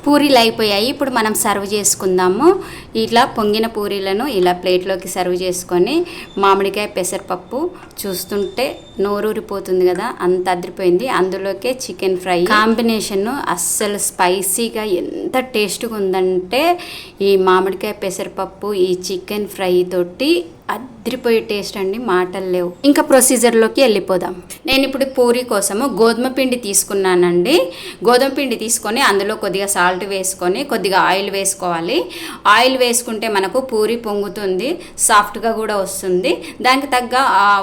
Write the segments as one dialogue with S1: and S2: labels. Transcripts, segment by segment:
S1: పూరీలు అయిపోయాయి. ఇప్పుడు మనం సర్వ్ చేసుకుందాము. ఇట్లా పొంగిన పూరీలను ఇలా ప్లేట్లోకి సర్వ్ చేసుకొని మామిడికాయ పెసరపప్పు చూస్తుంటే నోరూరిపోతుంది కదా, అంత అదిరిపోయింది. అందులోకే చికెన్ ఫ్రై కాంబినేషన్ అస్సలు స్పైసీగా ఎంత టేస్ట్గా ఉందంటే ఈ మామిడికాయ పెసరపప్పు ఈ చికెన్ ఫ్రై తోటి అదిరిపోయే టేస్ట్ అండి, మాటలు లేవు. ఇంకా ప్రొసీజర్లోకి వెళ్ళిపోదాం. నేను ఇప్పుడు పూరీ కోసము గోధుమ పిండి తీసుకున్నానండి. గోధుమ పిండి తీసుకొని అందులో కొద్దిగా సాల్ట్ వేసుకొని కొద్దిగా ఆయిల్ వేసుకోవాలి. ఆయిల్ వేసుకుంటే మనకు పూరీ పొంగుతుంది, సాఫ్ట్గా కూడా వస్తుంది. దానికి తగ్గ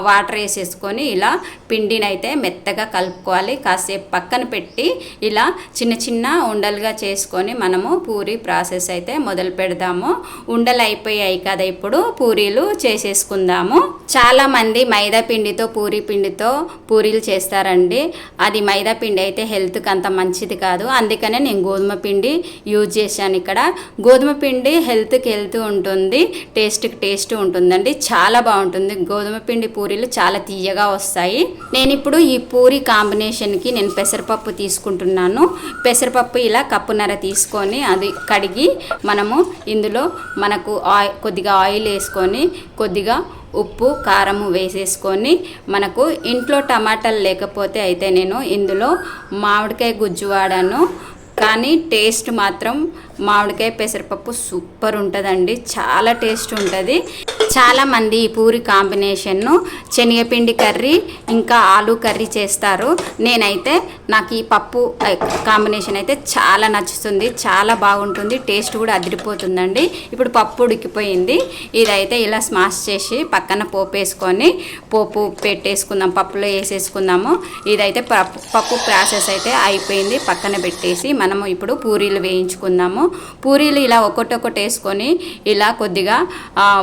S1: వాటర్ వేసేసుకొని ఇలా పిండిని అయితే మెత్తగా కలుపుకోవాలి. కాసేపు పక్కన పెట్టి ఇలా చిన్న చిన్న ఉండలుగా చేసుకొని మనము పూరీ ప్రాసెస్ అయితే మొదలు పెడదాము. ఉండలు అయిపోయాయి కదా, ఇప్పుడు పూరీలు చేసేసుకుందాము. చాలా మంది మైదా పిండితో పూరీ పిండితో పూరీలు చేస్తారండి. అది మైదా పిండి అయితే హెల్త్కి అంత మంచిది కాదు, అందుకనే నేను గోధుమ పిండి యూజ్ చేశాను. ఇక్కడ గోధుమ పిండి హెల్త్కి హెల్త్ ఉంటుంది, టేస్ట్కి టేస్ట్ ఉంటుందండి, చాలా బాగుంటుంది. గోధుమ పిండి పూరీలు చాలా తీయగా వస్తాయి. నేను ఇప్పుడు ఈ పూరీ కాంబినేషన్కి నేను పెసరపప్పు తీసుకుంటున్నాను. పెసరపప్పు ఇలా కప్పున్నర తీసుకొని అది కడిగి మనము ఇందులో మనకు కొద్దిగా ఆయిల్ వేసుకొని కొద్దిగా ఉప్పు కారము వేసేసుకొని, మనకు ఇంట్లో టమాటాలు లేకపోతే అయితే నేను ఇందులో మామిడికాయ గుజ్జు వాడాను. కానీ టేస్ట్ మాత్రం మామిడికాయ పెసరపప్పు సూపర్ ఉంటుందండి, చాలా టేస్ట్ ఉంటుంది. చాలామంది ఈ పూరి కాంబినేషన్ను శనగపిండి కర్రీ ఇంకా ఆలు కర్రీ చేస్తారు. నేనైతే నాకు ఈ పప్పు కాంబినేషన్ అయితే చాలా నచ్చుతుంది, చాలా బాగుంటుంది, టేస్ట్ కూడా అదిరిపోతుందండి. ఇప్పుడు పప్పు ఉడికిపోయింది. ఇదైతే ఇలా స్మాష్ చేసి పక్కన పోపు వేసుకొని పోపు పెట్టేసుకుందాం, పప్పులో వేసేసుకుందాము. ఇదైతే పప్పు ప్రాసెస్ అయితే అయిపోయింది, పక్కన పెట్టేసి మనము ఇప్పుడు పూరీలు వేయించుకుందాము. పూరీలు ఇలా ఒక్కొక్కటి వేసుకొని ఇలా కొద్దిగా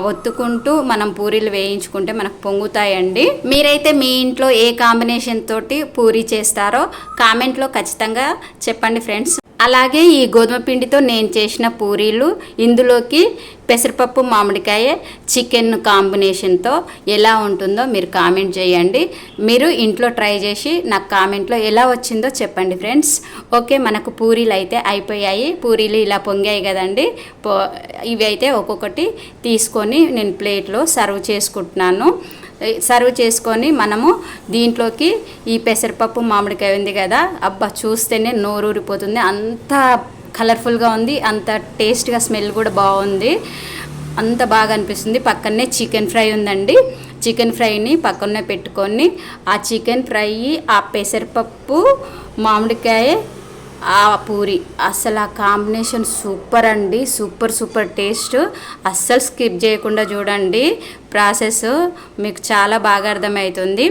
S1: ఒత్తుకుంటూ మనం పూరీలు వేయించుకుంటే మనకు పొంగుతాయండి. మీరైతే మీ ఇంట్లో ఏ కాంబినేషన్ తోటి పూరీ చేస్తారో కామెంట్లో ఖచ్చితంగా చెప్పండి ఫ్రెండ్స్. అలాగే ఈ గోధుమ పిండితో నేను చేసిన పూరీలు ఇందులోకి పెసరపప్పు మామిడికాయ చికెన్ కాంబినేషన్తో ఎలా ఉంటుందో మీరు కామెంట్ చేయండి. మీరు ఇంట్లో ట్రై చేసి నాకు కామెంట్లో ఎలా వచ్చిందో చెప్పండి ఫ్రెండ్స్. ఓకే, మనకు పూరీలు అయితే అయిపోయాయి. పూరీలు ఇలా పొంగాయి కదండి, ఇవి అయితే ఒక్కొక్కటి తీసుకొని నేను ప్లేట్లో సర్వ్ చేసుకుంటున్నాను. సర్వ్ చేసుకొని మనము దీంట్లోకి ఈ పెసరపప్పు మామిడికాయ ఉంది కదా, అబ్బా చూస్తేనే నోరూరిపోతుంది, అంత కలర్ఫుల్గా ఉంది, అంత టేస్ట్గా స్మెల్ కూడా బాగుంది, అంత బాగా అనిపిస్తుంది. పక్కనే చికెన్ ఫ్రై ఉందండి. చికెన్ ఫ్రైని పక్కనే పెట్టుకొని ఆ చికెన్ ఫ్రై ఆ పెసరపప్పు మామిడికాయ ఆ పూరి అసలు ఆ కాంబినేషన్ సూపర్ అండి, సూపర్ టేస్ట్. అస్సలు స్కిప్ చేయకుండా చూడండి, ప్రాసెస్ మీకు చాలా బాగా అర్థమవుతుంది.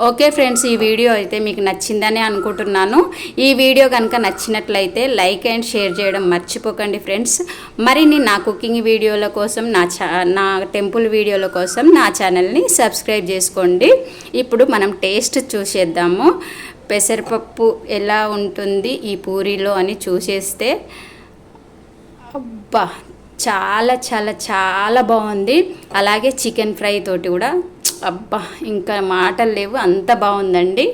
S1: ఓకే ఫ్రెండ్స్, ఈ వీడియో అయితే మీకు నచ్చిందని అనుకుంటున్నాను. ఈ వీడియో కనుక నచ్చినట్లయితే లైక్ అండ్ షేర్ చేయడం మర్చిపోకండి ఫ్రెండ్స్. మరిన్ని నా కుకింగ్ వీడియోల కోసం నా టెంపుల్ వీడియోల కోసం నా ఛానల్ని సబ్స్క్రైబ్ చేసుకోండి. ఇప్పుడు మనం టేస్ట్ చూసేద్దాము, పెసరపప్పు ఎలా ఉంటుంది ఈ పూరీలో అని చూసేస్తే అబ్బా చాలా చాలా చాలా బాగుంది. అలాగే చికెన్ ఫ్రై తోటి కూడా అబ్బా ఇంకా మాటలు లేవు, అంత బాగుందండి.